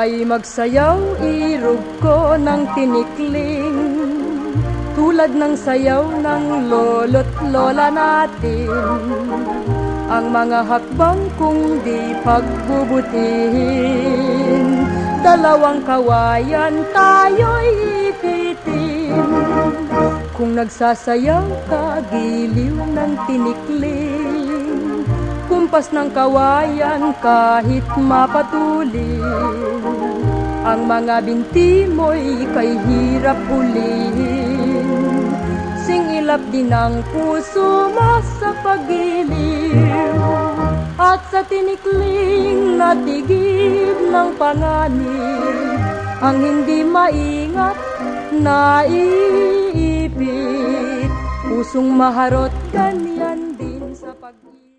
Sabay magsayaw, irog ko ng tinikling, tulad ng sayaw ng lolo't lola natin. Ang mga hakbang kung di pagbubutihin, dalawang kawayan tayo'y ipitin. Kung nagsasayaw ka, giliw ng tinikling, kumpas ng kawayan kahit mapatulin. Ang mga binti mo'y kay hirap hulihin, singilap din ang puso mo sa pagiliw. At sa tinikling na tigib ng panganib, ang hindi maingat na iipit, pusong maharot ganyan din sa pag-ibig.